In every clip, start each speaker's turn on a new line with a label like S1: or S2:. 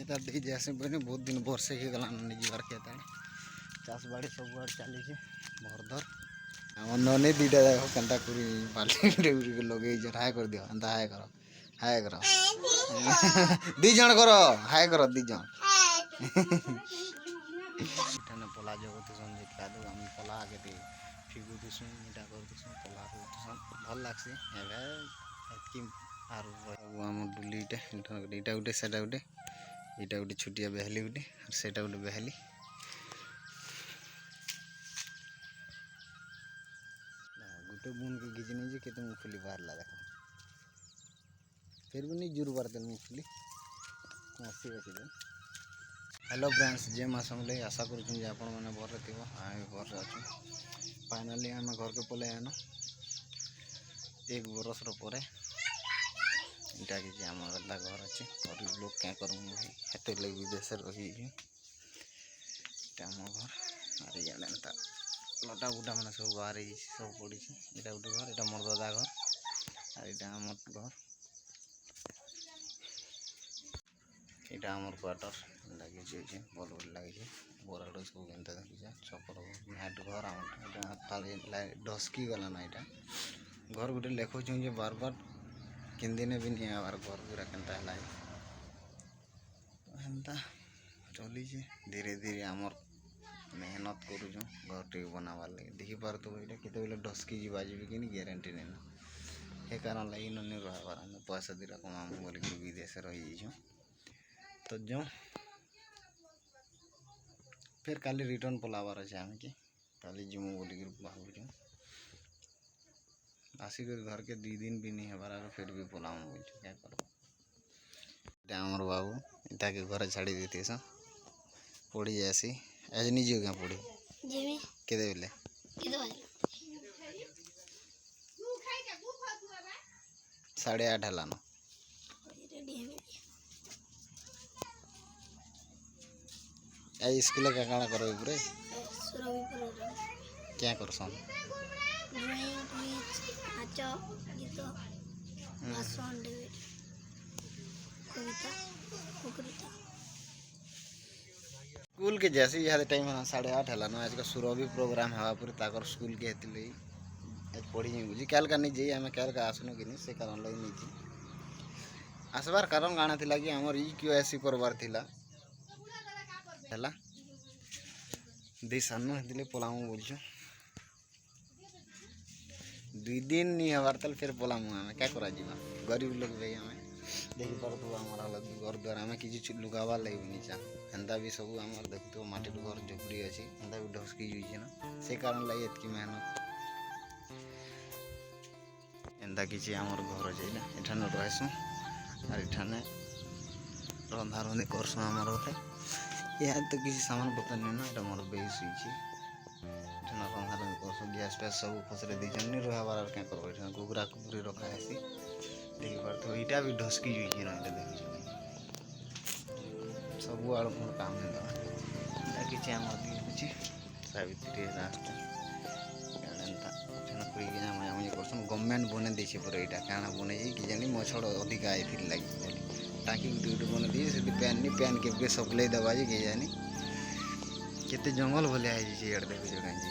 S1: खेत दे जाए बने बहुत दिन वर्षे ही गला नहीं जीवार खेत चाष बाड़ी सब आड़ चली भरधर आम ननी दीटा जाक केन्ता करी बाल्टी लगे हाय कर दियो एंता हाय कर दी जन कर हाय कर दी जन पला जगुन खेदू आम पला आगे फिगुदीसु इटा करदीसु पला करदीसु भल लगसी एतकी आम डुलीटा इटा गोटे सेटा गोटे इटा गोटे छुटिया बेहली गोटे सेटा गोटे बेहली गोटे बुन के घिची नहीं के मुफली बाहर देख फिर भी नहीं जुर बार देल मुफली आसी बची दे। हेलो फ्रेंड्स जे मासमले आशा कर आपण मैंने भर थी आम घर अच्छु फाइनाली आम घर के पलि आन एक बरस रे इटा कि आम घर अच्छे गरीब लोग क्या करूँ हेत लगे विदेश रही आम घर अरे जाने लटा बुटा मैंने सब बाहर सब पड़ी यहाँ गोटे घर यहाँ मोर दादा घर और यहाँ आम घर यहाँ आमर क्वार्टर लगे भल भल लगे बोराड़ सब एंता देखिए छपर मैट घर आम डस्की गला ना यहाँ घर गोटे लिखुँ बार बार किन दिन भी नहीं आवार घर पूरा केन्ता है एंता चली धीरे धीरे आमर मेहनत करूँ घर टे बनाबार लगे देखी पार्थ ये डस्की जावा जी कि ग्यारंटी नहीं ये कारण लगे नहीं रहार पैसा दीटा कमामु बोल विदेश रही तो जो फिर काली रिटर्न पलाबार अच्छे आम कि काली जीमु बोल भावुँ आसिक घर के 2 दिन भी नहीं हबार फिर भी पलामु बोल क्या कर आमर बाबू इटा के घर छाड़ी देती स पड़ी जासी आज नहीं जीव क्या पड़ी के बोले 8:30 हलान आज स्कूल का काଣା करो पूरे क्या करसन स्कूल के जैसे यहाँ टाइम 8:30 हलान आज का सुरभि प्रोग्राम हवा पूरे ताकर स्कूल के हेतु पढ़ी बुझी कैल का नहीं जाइए आम कैल का आसनु कि से कारण लगे नहीं आसबार कारण काଣା थिला कि हमर ई क्यूएससी करबार थिला है दी सानु हेतिले पलामु बोलछु 2 दिन नहीं हबार तल फिर पलामु आम क्या करा जीवा गरीब लोग भाई आम देखी पार्थ आमर हालत घर द्वार आम कि लुगाबार लगे नहीं चाह एंता भी सब आम देखो माटी घर झोपड़ी अच्छी एंता भी ढसकी जाइए ना से कारण लगे एतकी मेहनत एंता किसी आमर घर अच्छे एठाने रहसु और एठाने रंधा रंधी करसु आमर होते यहाँ तो किसी सामान पता नहीं ना ये मोर बेस हुई रंधा रंधी करसु गैस फैस सब फसरे दी नहीं रहा क्या कर कुकुरा कुकुरी रखा है देखी पार्थ इटा भी ढसकी जुई ना देख सब आड़ मोर काम नहीं दवा किसी आम अच्छे सावित्री रास्ता करसन गवर्नमेंट बने देखे पूरा यहाँ क्या बने कि जानी मछड़ अधिका आई लगे टाँकी गुटे गुटे बन दी से पैन नहीं पैन के सप्लाई दबा जे के जानी केते जंगल भलिया है इड़ देख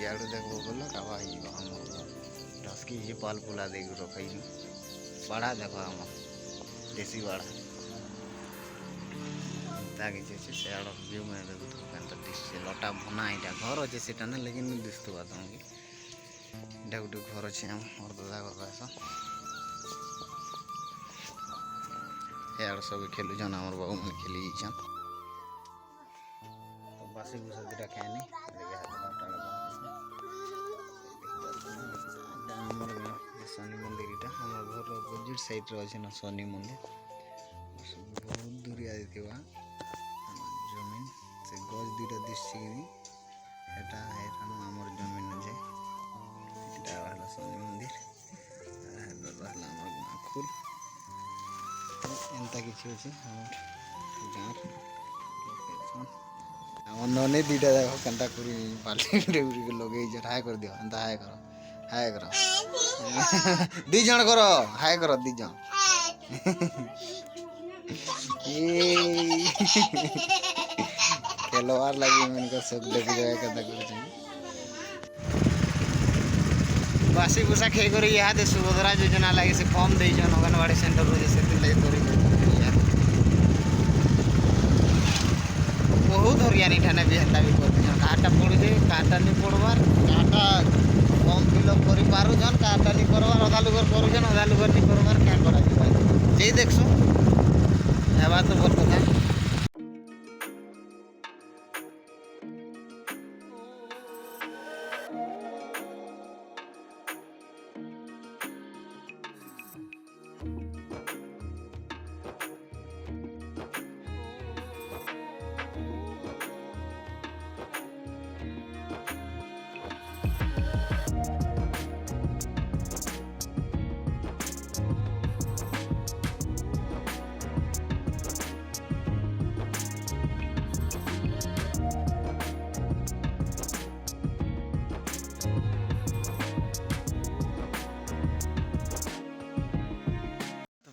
S1: इड़ देख बोल कावा ढसकी पाल पुला दे रखी बाड़ा देख आम देसी बाड़ा सियाड़ व्यू में देखु लटा बना यहाँ घर अच्छे से लेकिन दिखुआ तुमको इटा गोटे घर अच्छे मोर दादा घर आस यार सब खेलुन आम बाबू मैंने खेली बासी भूसा दुटा खाएनी शनि मंदिर यहाँ आम घर अपोजिट साइड अच्छे ना शनि मंदिर बहुत दूरिया जमीन से गज दुटा दिशा आमर जमीन अच्छे शनि मंदिर खुल एंता किसी अच्छे गाँव आम ननी दीटा जाक केन्ता करी बाल्टी लगे हाय कर दियो एंता हाय कर दी जन कर हाय कर दी जन खेलवार लगी इनका सब देख जाए कदा कर बासी बुसा खे कर इहादे सुभद्रा योजना लगे से फॉर्म दे अंगनवाड़ी सेंटर रो से लगे तोरी बहुत हरियाणी ठाने भी हेता भी कर काटा पड़ जाए काटा नहीं पड़वार काटा फॉर्म फिलअप कर पारुछन काटा नहीं करवार अधा लोग करुछन अधा लोग नहीं करवार क्या करा जे देखसु हेबा तो भल कथा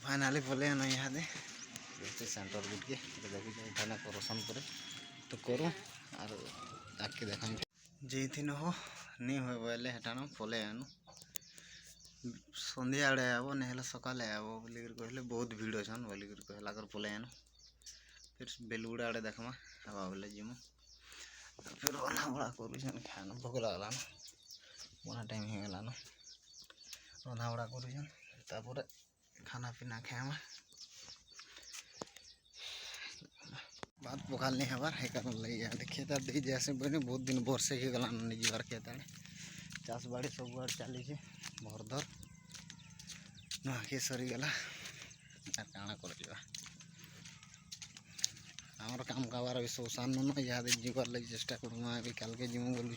S1: फाइनाली बोले ना यहाँ दे सेंटर गुट के देखी जाए करसन करे तो करूँ और आके देखा जे थी न हो नहीं हुए बोले हेटाण पले आनु सन्ध्या आड़े आब ना सकाले आब बोल कहले बहुत भीड़ अच्छन बोल कहला कर पले आनु फिर बेलुड़ा आड़े देखमा हवा बोले जीमु फिर रना बड़ा कर खाना भोक लगला न बना टाइम हो गला न रंधा बड़ा कर खाना पीना खाएमा बात पकाल नहीं हबार है कारण लगे खेत दे जैसे बने बहुत दिन बरसे ही गला निजबार खेत आड़े चाष बाड़ी सब आड़ चली भरधर नहाके सरीगला काଣା कर आमर काम काबार अभी शोषान न यहाँ जीवार लगे चेष्टा करूँ अभी काल के जीमु बोलु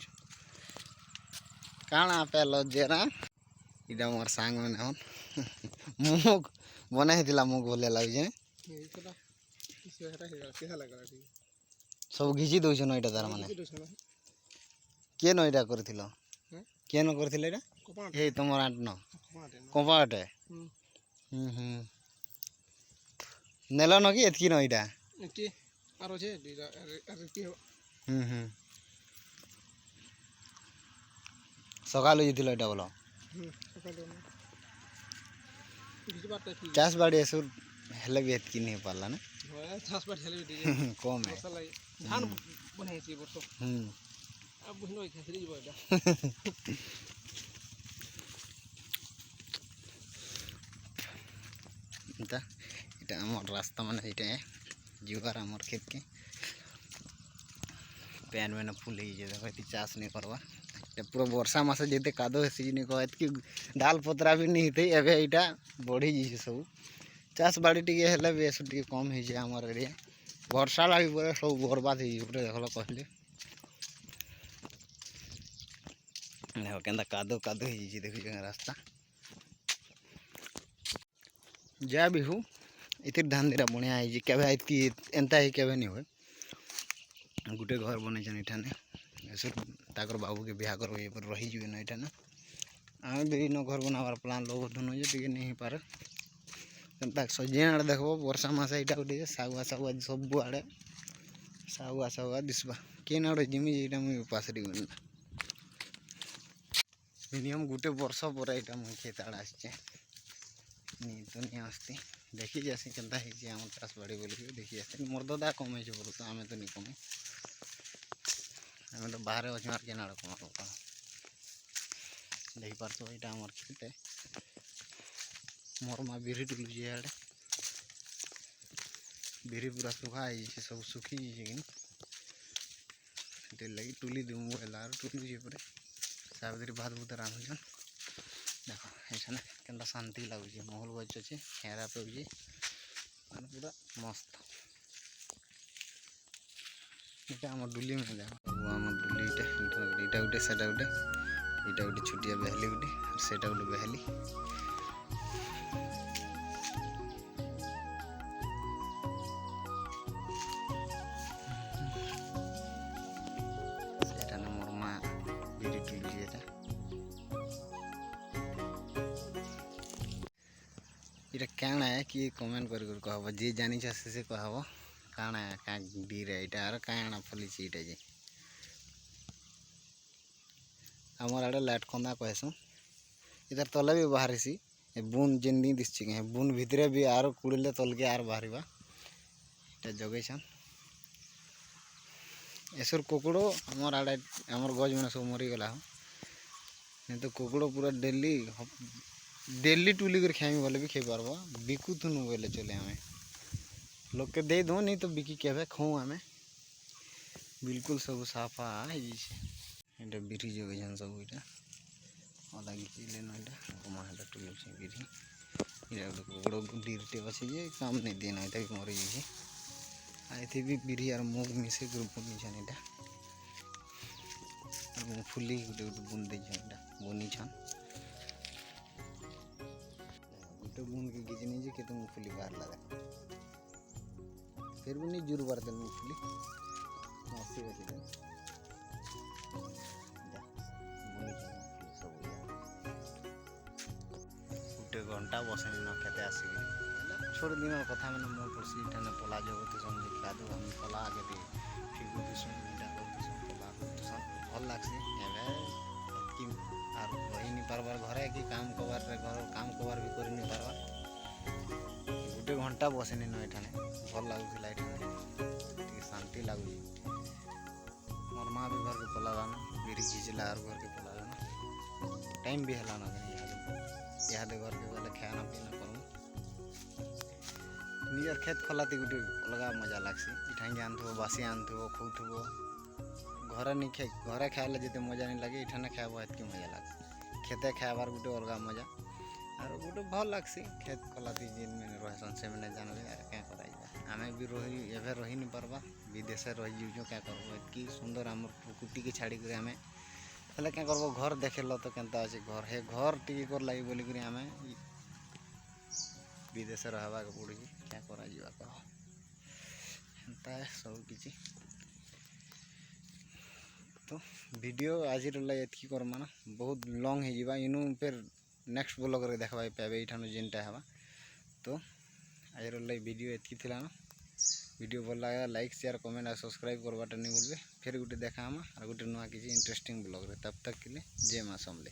S1: काଣା पे लजेरा इटा मोर सांग मैंने हन मुग बना मुग बोले लगे सब घिची दौन यहाँ तार मैंने किए न यहाँ कर किए न कर तुम आठ न कपाटे नेल न कि एतकी न यहाँ सकाल यहाँ बोल चाष बाड़ी एसुर हेले भी एतकी नहीं पाला ना कम है এটা আমার রাস্তা মানে এটা जुगार आमर खेत के पैन मैंने फुल देखो ये चाष नहीं करवा पूरा वर्षा मसा जेते कादो नहीं कह कि डाल पतरा भी नहीं थी एवं यहाँ बढ़ी जाइए सब चाष बाड़ी टी टी कम हो आमर एरिया वर्षा लगी पूरा सब बर्बाद हो देखल कहले देख के कादो कादो हो देख रास्ता जा भी हूँ इतिर धान दीरा बढ़िया है केवे इतकी एंता ही केवे नहीं हुए गोटे घर बन इठाने ताकर बाबू के बिहा कर रही जुए ना इठाने आम भी न घर बनाबार प्लान लोग धुन टे नहीं पारे सजे आड़े देखो वर्षा मसा यहाँ गोटे सागुआ सागुआ सब आड़े सागुआ सागुआ दिशा केन आड़े जिमी यहाँ मुझे पासरी मिनिमम गोटे वर्ष पर यहाँ मुझे खेत आड़े आसचे नहीं तो नहीं आसती देखी जासी केन्ता आम चाष बाड़ी बोल देखी जाती मोर दादा कमे तो आम तो नहीं कमे आम तो बाहर अच्छे आर केना कमा देखी पार्थ यहाँ आम खेते मोर माँ बिरी टुलुची आड़े बिरी पूरा सुखा सब सुखी कि लगी टुली दूँ एलार टुलुची पूरे सावित्री भात भूत रांधुन देखो ये के शांति लगुच महल गच अच्छे हेरा पे पूरा मस्त ये आम डुली में देखो आम डुली यहाँ गोटे से गोटे यहाँ गोटे छुटिया बेहली गोटे से गोटे बेहली मोर माँ बिरी टुलुची इटा काଣା है कि कमेंट कर कहब जे जानी से कहब काଣା क्या डीरे यहाँ आर काଣା फली इटा जे आमर आड़े लाइट कंदा कहसु इधर तले भी बाहरी सी बुन जेन नहीं दिशे कहीं बुन भितरे भी आर कुड़े तल के आर बाहर जगैछन एसर कुकुड़ आमर आड़े आमर गज मैंने सब मरीगला हो नहीं तो कुकुड़ पूरा डेली डेली टुली कर खाई बोले भी खाई पार्ब बिकुथुन बोले चले हमें लोग के दे दो नहीं तो बिकी के खाऊँ आम बिल्कुल सब साफा ये बिरी जगैछन सब यहाँ लगी यहाँ टुल बिरी ये कुकुड़ डीरटे अच्छे जे काम नहीं दिए ना भी मरी जाए भी बिरी और मुग मिसे बुनीछन यहाँ मुगफुली गोटे गोटे बुन देछन बुनीछन गोटे बुन के गिजनी जे केते मुगफुली बाहर लगा फिर भी नहीं जुर बार देन मुगफुली आसी बजे देन गोटे घंटा बसनी न खेते आसिक छोड़ दिन कथा मैंने मोर पड़सी इठाने पला जगती सन देखा दो हम पला आगे भी फिगुतीसन इटा करतीसन पला करतीसन भल लगसी एवं आर रही नहीं पार्बार घरे कि काम कबार घर काम कबार भी कर नहीं पार्बार गोटे घंटा बसनी न एठाने भल लगुला ये शांति लगुच मोर माँ भी घर के पलालान बिरी घिचला और घर के पलालान टाइम भी है ना इहादे घर के गले खाना पीना करूँ निजर खेत खलाती गोटे अलग मजा लगसी इठान आनथो बासी आनथो खुथबो घरे नहीं घरे खाए जिते मजा नहीं लगे इठाने खाब एतकी मजा लगसी खेते खाबार गोटे अलग मजा और गोटे भल लगसी खेत खलाती जिन मैंने रहसन से मैंने जानबे क्या कर आमे भी रही एवं रही नहीं पार्बा विदेश रही जाऊँ क्या करब एतकी सुंदर आम प्रकृति के छाड़ी कर आमे हेल्ले क्या करब घर देखेल तो केनता अच्छे घर हे घर टी कर लगी बोलिक आम विदेश रहबा के पड़ी क्या करा कह हेन्ता सब किसी तो वीडियो आज एतकी करमा ना बहुत लॉन्ग हो इनू फिर नेक्स्ट ब्लॉग रे देखा पाबे इठान जेनटा हवा तो आज वीडियो एतकी थिला ना वीडियो भल लगा लाइक शेयर कमेंट और सब्सक्राइब करवाटा नहीं भूलबे फिर गोटे देखा और गोटे नुआ किसी इंटरेस्टिंग ब्लॉग रे तब तक के लिए जय माँ समले।